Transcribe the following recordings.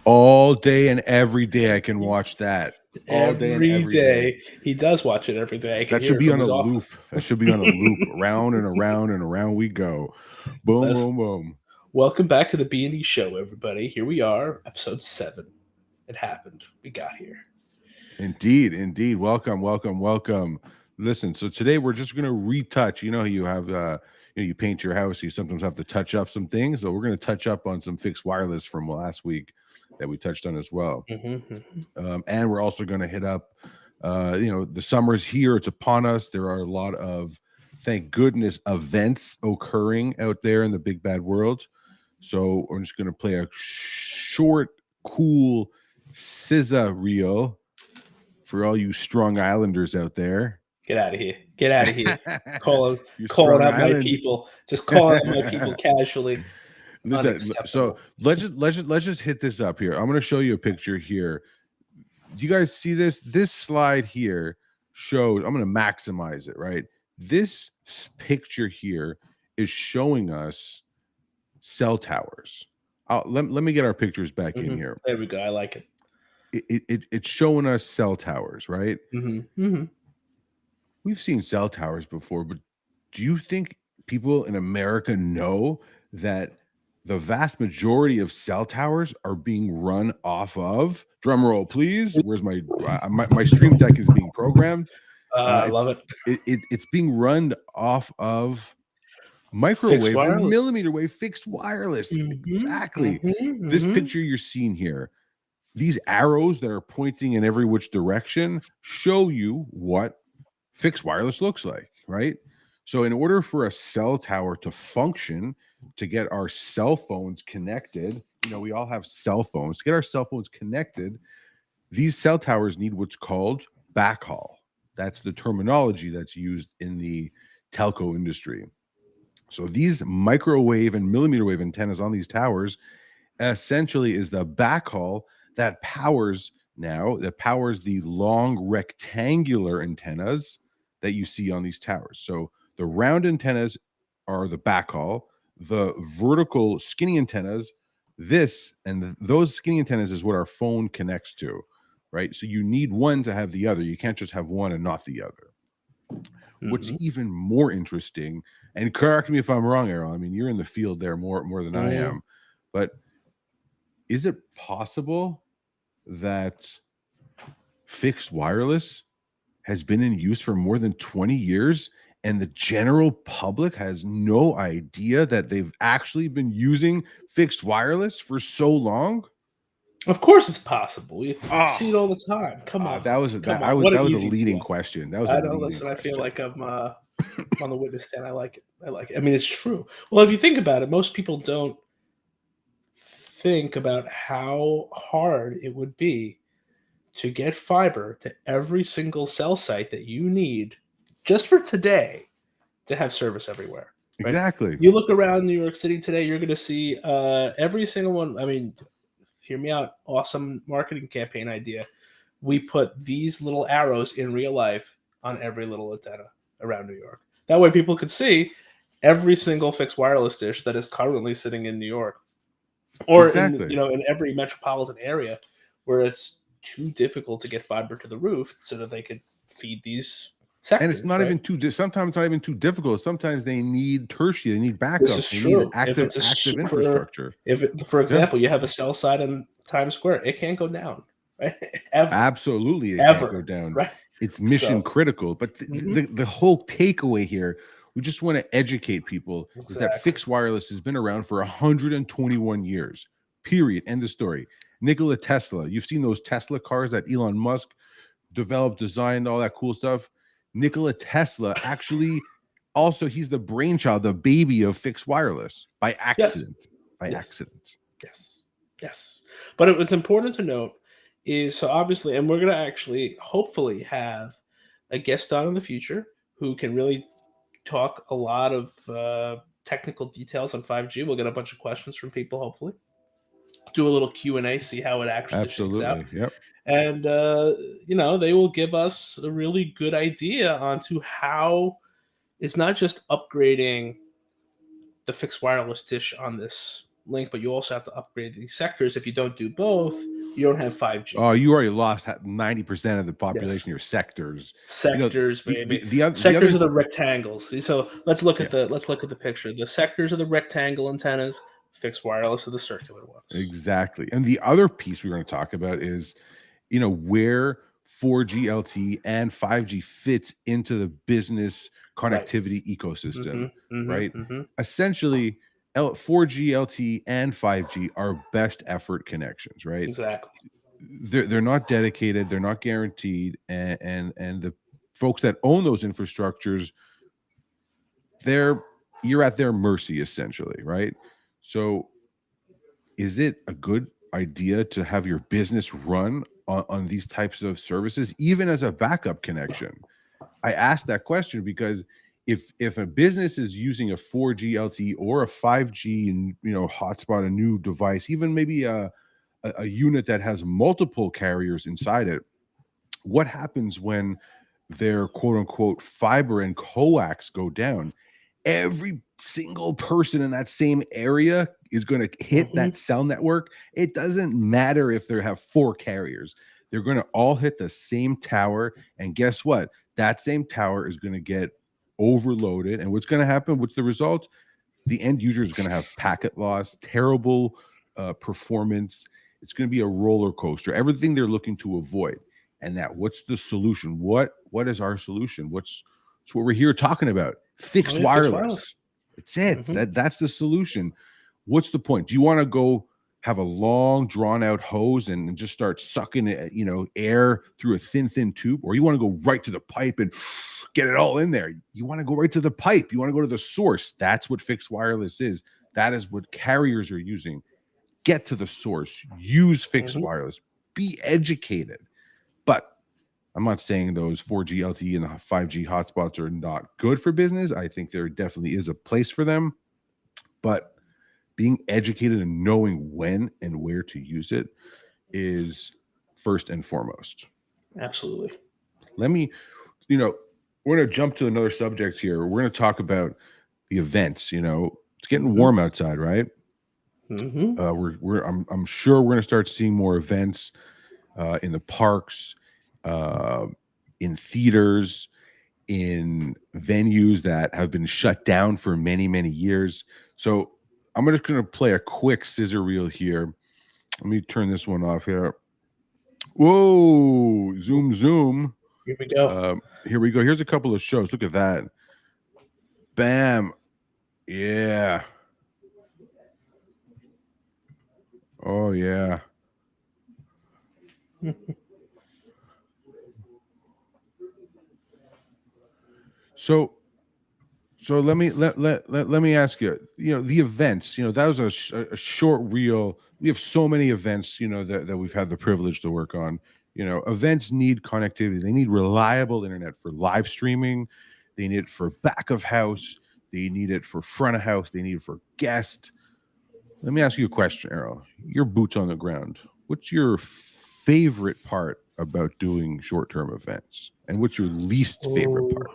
All day and every day I can watch that. All day and Every every day. day. He does watch it every day. I can That hear should it be from on a his loop. office. That should be on a loop. Round and around and around we go. Boom, Let's- boom, boom. Welcome back to the B&E Show, everybody. Here we are, episode 7. It happened. We got here. Indeed, indeed. Welcome, welcome, welcome. Listen, so today we're just going to retouch. You know, you have, you paint your house. You sometimes have to touch up some things. So we're going to touch up on some fixed wireless from last week that we touched on as well. And we're also going to hit up, the summer's here. It's upon us. There are a lot of, thank goodness, events occurring out there in the big bad world. So we're just going to play a short, cool SZA reel for all you Strong Islanders out there. Get out of here. Get out of here. calling out Islands. my people. Just calling out my people casually. Listen, so let's just hit this up here. I'm going to show you a picture here. Do you guys see this? This slide here shows, I'm going to maximize it, right? This picture here is showing us cell towers. Let me get our pictures back in here. There we go. I like it. It's showing us cell towers, right? We've seen cell towers before, but do you think people in America know that the vast majority of cell towers are being run off of, drum roll please, where's my stream deck is being programmed. I love it. It's being run off of microwave or millimeter wave fixed wireless. Exactly. This picture you're seeing here, these arrows that are pointing in every which direction show you what fixed wireless looks like, right? So in order for a cell tower to function, to get our cell phones connected, we all have cell phones. To get our cell phones connected, these cell towers need what's called backhaul. That's the terminology that's used in the telco industry. So these microwave and millimeter wave antennas on these towers essentially is the backhaul that powers the long rectangular antennas that you see on these towers. So the round antennas are the backhaul. The vertical skinny antennas, those skinny antennas is what our phone connects to, right? So you need one to have the other. You can't just have one and not the other. What's even more interesting, and correct me if I'm wrong, Errol, I mean, you're in the field there more than I am, but is it possible that fixed wireless has been in use for more than 20 years and the general public has no idea that they've actually been using fixed wireless for so long? Of course it's possible. You see it all the time. Come on. That was a leading question. That was a leading question. I feel like I'm on the witness stand. I like it. I mean, it's true. Well, if you think about it, most people don't think about how hard it would be to get fiber to every single cell site that you need just for today to have service everywhere. Right? Exactly. You look around New York City today, you're going to see every single one. I mean, hear me out. Awesome marketing campaign idea. We put these little arrows in real life on every little antenna around New York. That way people could see every single fixed wireless dish that is currently sitting in New York. Or in every metropolitan area where it's too difficult to get fiber to the roof so that they could feed these sectors. And it's not even sometimes it's not even too difficult. Sometimes they need tertiary, they need backup, they need active infrastructure. For example, you have a cell site in Times Square, it can't go down. Right? Ever. Absolutely, it can't go down. Right? It's mission critical. But the whole takeaway here, we just want to educate people is that fixed wireless has been around for 121 years. Period. End of story. Nikola Tesla. You've seen those Tesla cars that Elon Musk developed, designed, all that cool stuff. Nikola Tesla actually also, he's the brainchild, the baby of fixed wireless by accident. Accident. Yes. But it was important to note is, so obviously, and we're going to actually hopefully have a guest on in the future who can really talk a lot of technical details on 5G. We'll get a bunch of questions from people, hopefully. do a little Q&A, see how it actually shakes out. Absolutely. Yep. And, they will give us a really good idea onto how it's not just upgrading the fixed wireless dish on this link, but you also have to upgrade these sectors. If you don't do both, you don't have 5G. Oh, you already lost 90% of the population. Yes. Your sectors. Sectors, baby. The other Sectors are the rectangles. So let's look at yeah. the picture. The sectors are the rectangle antennas. Fixed wireless are the circular ones. Exactly. And the other piece we're going to talk about is, where 4G LTE and 5G fits into the business connectivity ecosystem, right? Essentially, 4G LTE and 5G are best effort connections, right? Exactly. They're not dedicated, they're not guaranteed, and the folks that own those infrastructures, you're at their mercy essentially, right? So is it a good idea to have your business run on these types of services, even as a backup connection? I asked that question because if a business is using a 4G LTE or a 5G and hotspot, a new device, even maybe a unit that has multiple carriers inside it, what happens when their quote unquote fiber and coax go down? Every single person in that same area is going to hit that cell network. It doesn't matter if they have 4 carriers. They're going to all hit the same tower. And guess what? That same tower is going to get overloaded. And what's going to happen? What's the result? The end user is going to have packet loss, terrible performance. It's going to be a roller coaster, everything they're looking to avoid. And now, what's the solution? What is our solution? It's what we're here talking about. Fixed wireless. It's it. That's the solution. What's the point? Do you want to go have a long, drawn out hose and just start sucking air through a thin tube, or you want to go right to the pipe and get it all in there? You want to go right to the pipe. You want to go to the source. That's what fixed wireless is. That is what carriers are using. Get to the source. Use fixed wireless. Be educated. But I'm not saying those 4G LTE and 5G hotspots are not good for business. I think there definitely is a place for them. But being educated and knowing when and where to use it is first and foremost. Absolutely. Let me, we're going to jump to another subject here. We're going to talk about the events. It's getting warm outside, right? I'm sure we're going to start seeing more events in the parks, in theaters, in venues that have been shut down for many, many years. So I'm just going to play a quick scissor reel here. Let me turn this one off here. Whoa, zoom. Here we go. Here's a couple of shows. Look at that. Bam. Yeah. Oh, yeah. So let me ask you, the events, that was a short reel. We have so many events, that we've had the privilege to work on. Events need connectivity. They need reliable internet for live streaming. They need it for back of house. They need it for front of house. They need it for guest. Let me ask you a question, Errol. Your boots on the ground. What's your favorite part about doing short-term events? And what's your least favorite part?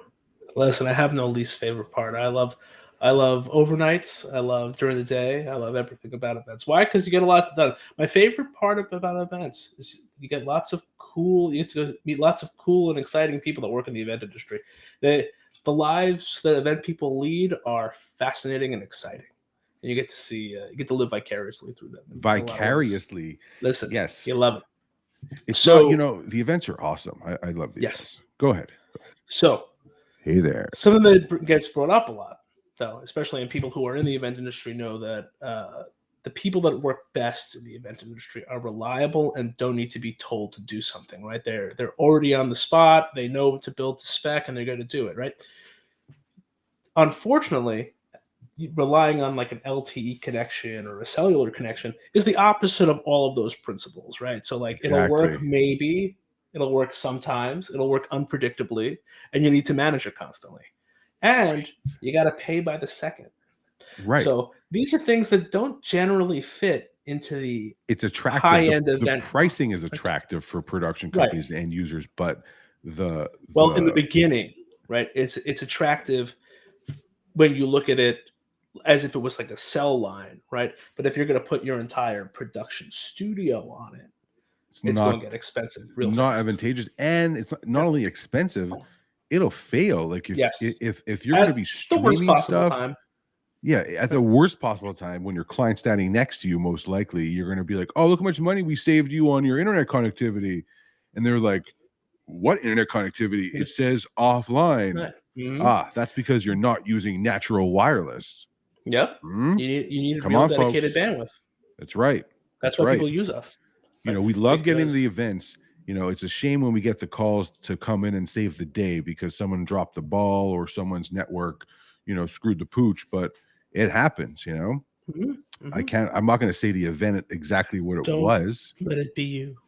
Listen, I have no least favorite part. I love overnights. I love during the day. I love everything about events. Why? Because you get a lot done. My favorite part about events is you get you get to meet lots of cool and exciting people that work in the event industry. The lives that event people lead are fascinating and exciting. And you get to see, you get to live vicariously through them. Vicariously. Listen, yes. You love it. It's so, the events are awesome. I love the events. Go ahead. So, hey there. Something that gets brought up a lot, though, especially in people who are in the event industry, know that the people that work best in the event industry are reliable and don't need to be told to do something, right? They're already on the spot. They know to build to spec, and they're going to do it, right? Unfortunately, relying on like an LTE connection or a cellular connection is the opposite of all of those principles, right? So like It'll work maybe, it'll work sometimes, it'll work unpredictably, and you need to manage it constantly. And you got to pay by the second. Right. So these are things that don't generally fit into the it's attractive. high-end The event. pricing is attractive for production companies and users, but in the beginning, right? It's attractive when you look at it as if it was like a cell line, right? But if you're going to put your entire production studio on it, it's going to get expensive real not fast. Advantageous, and it's not only expensive, it'll fail. Like if you're going to be streaming stuff, time. Yeah, at the worst possible time, when your client's standing next to you, most likely you're going to be like, "Oh, look how much money we saved you on your internet connectivity," and they're like, "What internet connectivity? It says offline." Right. Mm-hmm. That's because you're not using natural wireless. Yep. You need a real dedicated bandwidth. That's right. That's why people use us. You know, we love getting to the events. You know, it's a shame when we get the calls to come in and save the day because someone dropped the ball or someone's network, screwed the pooch, but it happens, I'm not going to say the event exactly what it was. Let it be you.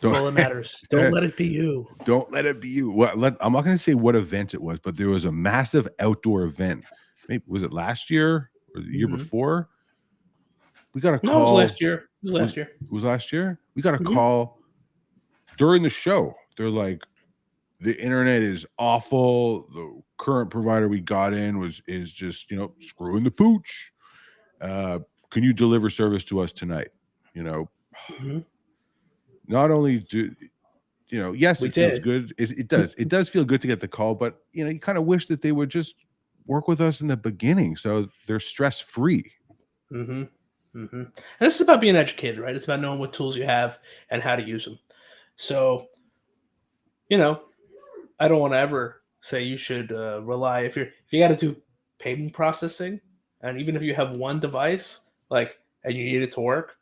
That's all that matters. Don't let it be you. Don't let it be you. I'm not going to say what event it was, but there was a massive outdoor event. Maybe was it last year or the year before? We got a call. No, it was last year. It was last year. We got a call during the show. They're like, the internet is awful. The current provider we got in is just screwing the pooch. Can you deliver service to us tonight? Not only do yes, it feels good. It does feel good to get the call, but you kind of wish that they would just work with us in the beginning so they're stress free. And this is about being educated, right? It's about knowing what tools you have and how to use them. So, I don't want to ever say you should rely if you got to do payment processing, and even if you have one device, and you need it to work,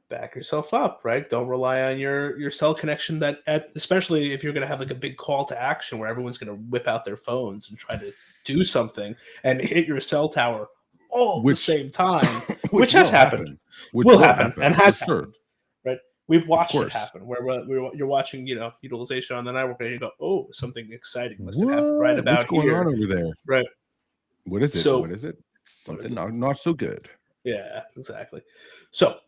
back yourself up, right? Don't rely on your cell connection. Especially if you're going to have a big call to action where everyone's going to whip out their phones and try to do something and hit your cell tower all at the same time, which has happened, will happen, and has happened. Right? We've watched it happen where you're watching, utilization on the network, and you go, "Oh, something exciting must have happened right about here." What's going on over there? Right? What is it? What is it? Something not so good. Yeah, exactly. So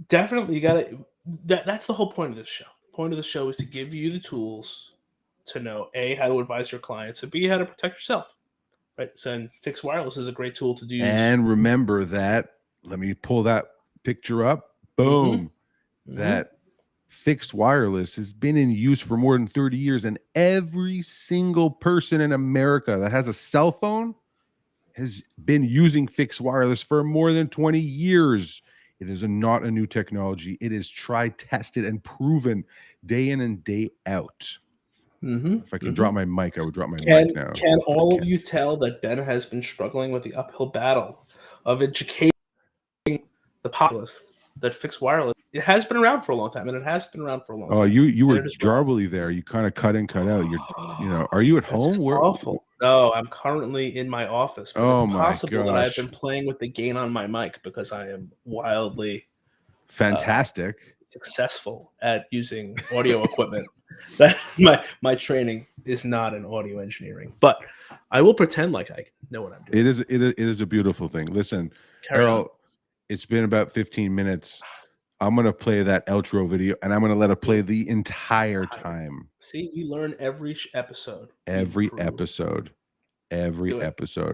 definitely, you gotta. That's the whole point of this show. The point of the show is to give you the tools to know A, how to advise your clients, and B, how to protect yourself. Right. So fixed wireless is a great tool to do. And remember that, let me pull that picture up. Boom. That fixed wireless has been in use for more than 30 years. And every single person in America that has a cell phone has been using fixed wireless for more than 20 years. It is not a new technology. It is tried, tested, and proven day in and day out. If I can drop my mic, I would drop my mic now. Can all of you tell that Ben has been struggling with the uphill battle of educating the populace that fixed wireless? It has been around for a long time, and it has been around for a long time. Oh, you were jarbly there. You kind of cut in, cut out. Are you at home? Awful. No, I'm currently in my office. But it's possible that I've been playing with the gain on my mic because I am wildly fantastic, successful at using audio equipment. That my training is not in audio engineering, but I will pretend like I know what I'm doing. It is a beautiful thing. Listen, Errol, it's been about 15 minutes. I'm gonna play that outro video, and I'm gonna let it play the entire time. See, we learn every episode. Every episode.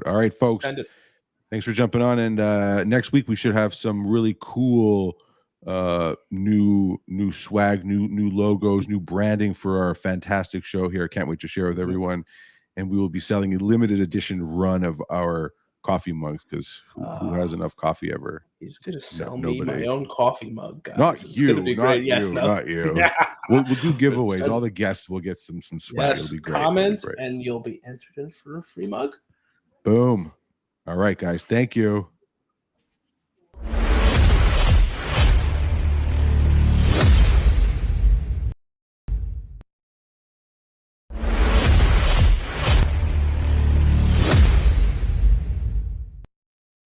All right, folks. Thanks for jumping on. And next week we should have some really cool new swag, new logos, new branding for our fantastic show here. I can't wait to share with everyone. And we will be selling a limited edition run of our coffee mugs, because who has enough coffee ever? He's gonna sell me my own coffee mug, guys. Not you, not you. We'll do giveaways. All the guests will get some swag. It'll be great. Comment and you'll be entered in for a free mug. Boom. All right, guys. Thank you.